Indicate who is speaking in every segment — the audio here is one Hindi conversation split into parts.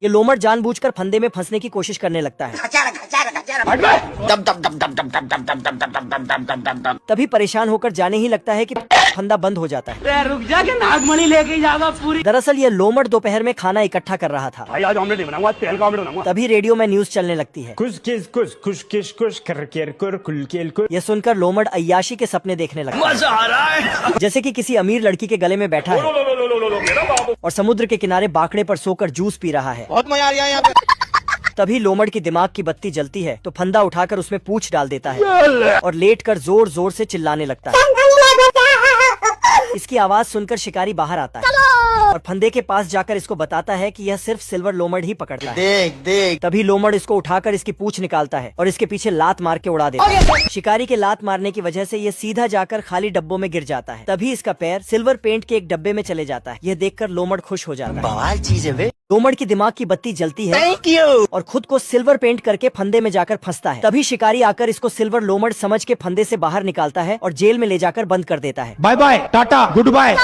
Speaker 1: ये लोमड़ जानबूझकर फंदे में फंसने की कोशिश करने लगता है। तभी परेशान होकर जाने ही लगता है कि फंदा बंद हो जाता है।
Speaker 2: रुक जा के नागमणि लेके जाएगा पूरी।
Speaker 1: दरअसल ये लोमड़ दोपहर में खाना इकट्ठा कर रहा था।
Speaker 2: भाई आज ऑमलेट नहीं बनाऊंगा, तेल का ऑमलेट बनाऊंगा।
Speaker 1: तभी रेडियो में न्यूज चलने लगती है। ये सुनकर लोमड़ अय्याशी के सपने देखने लगता है।
Speaker 2: मजा आ रहा है।
Speaker 1: जैसे कि किसी अमीर लड़की के गले में बैठा है और समुद्र के किनारे बाकड़े पर सोकर जूस पी रहा है।
Speaker 2: बहुत मजा आ रहा है यहाँ पे।
Speaker 1: तभी लोमड़ की दिमाग की बत्ती जलती है तो फंदा उठाकर उसमें पूंछ डाल देता है और लेटकर जोर जोर से चिल्लाने लगता है। इसकी आवाज सुनकर शिकारी बाहर आता है और फंदे के पास जाकर इसको बताता है कि यह सिर्फ सिल्वर लोमड़ ही पकड़ता है।
Speaker 2: देख
Speaker 1: तभी लोमड़ इसको उठाकर इसकी पूंछ निकालता है और इसके पीछे लात मार के उड़ा देता है। शिकारी के लात मारने की वजह से ये सीधा जाकर खाली डब्बों में गिर जाता है। तभी इसका पैर सिल्वर पेंट के एक डब्बे में चले जाता है। यह देखकर लोमड़ खुश हो जाता है।
Speaker 2: बवाल चीज है बे।
Speaker 1: लोमड़ की दिमाग की बत्ती जलती है
Speaker 2: थैंक यू।
Speaker 1: और खुद को सिल्वर पेंट करके फंदे में जाकर फंसता है। तभी शिकारी आकर इसको सिल्वर लोमड़ समझ के फंदे से बाहर निकालता है और जेल में ले जाकर बंद कर देता है।
Speaker 2: Bye bye tata goodbye.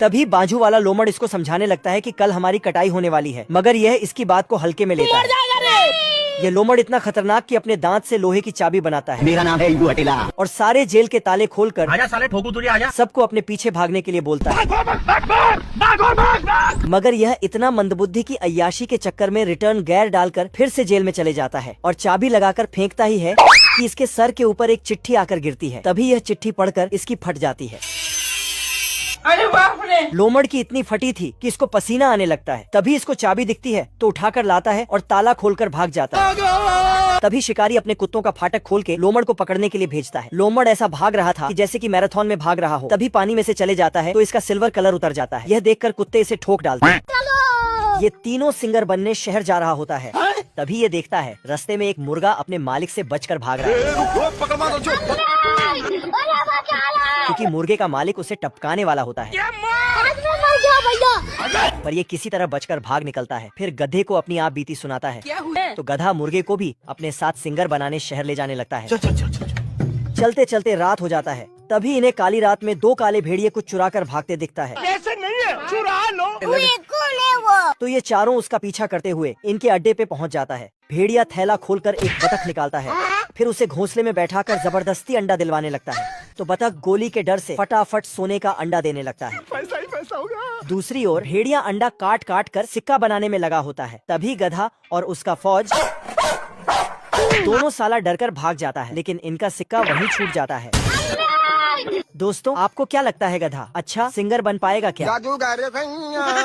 Speaker 1: तभी बाजू वाला लोमड़ इसको समझाने लगता है कि कल हमारी कटाई होने वाली है, मगर यह इसकी बात को हल्के में लेता है। यह लोमड़ इतना खतरनाक कि अपने दांत से लोहे की चाबी बनाता है।
Speaker 2: मेरा नाम है इंदू हटेला।
Speaker 1: और सारे जेल के ताले खोलकर
Speaker 2: आजा साले ठोकू तुझे आजा।
Speaker 1: सबको अपने पीछे भागने के लिए बोलता है। मगर यह इतना मंदबुद्धि की अय्याशी के चक्कर में रिटर्न गैर डालकर फिर से जेल में चले जाता है और चाबी लगाकर फेंकता ही है कि इसके सर के ऊपर एक चिट्ठी आकर गिरती है। तभी यह चिट्ठी पढ़कर इसकी फट जाती है।
Speaker 2: अरे बाप रे।
Speaker 1: लोमड़ की इतनी फटी थी कि इसको पसीना आने लगता है। तभी इसको चाबी दिखती है तो उठाकर लाता है और ताला खोलकर भाग जाता है। तभी शिकारी अपने कुत्तों का फाटक खोल के लोमड़ को पकड़ने के लिए भेजता है। लोमड़ ऐसा भाग रहा था कि जैसे कि मैराथन में भाग रहा हो। तभी पानी में से चले जाता है तो इसका सिल्वर कलर उतर जाता है। यह देखकर कुत्ते इसे ठोक डालते हैं। ये तीनों सिंगर बनने शहर जा रहा होता है। तभी ये देखता है रास्ते में एक मुर्गा अपने मालिक से बचकर भाग रहा है, क्योंकि मुर्गे का मालिक उसे टपकाने वाला होता है। पर ये किसी तरह बचकर भाग निकलता है। फिर गधे को अपनी आप बीती सुनाता है तो गधा मुर्गे को भी अपने साथ सिंगर बनाने शहर ले जाने लगता है। चलते चलते रात हो जाता है। तभी इन्हें काली रात में दो काले भेड़िए कुछ चुरा कर भागते दिखता है।
Speaker 2: ऐसे नहीं है, चुरा लो।
Speaker 1: तो ये चारों उसका पीछा करते हुए इनके अड्डे पे पहुंच जाता है। भेड़िया थैला खोलकर एक बतख निकालता है, फिर उसे घोंसले में बैठाकर जबरदस्ती अंडा दिलवाने लगता है। तो बतख गोली के डर से फटाफट सोने का अंडा देने लगता है।
Speaker 2: पैसा ही पैसा होगा।
Speaker 1: दूसरी ओर भेड़िया अंडा काट काट कर सिक्का बनाने में लगा होता है। तभी गधा और उसका फौज दोनों साला डरकर भाग जाता है, लेकिन इनका सिक्का वहीं छूट जाता है। दोस्तों, आपको क्या लगता है गधा अच्छा सिंगर बन पाएगा क्या?
Speaker 2: जादूगर भैया।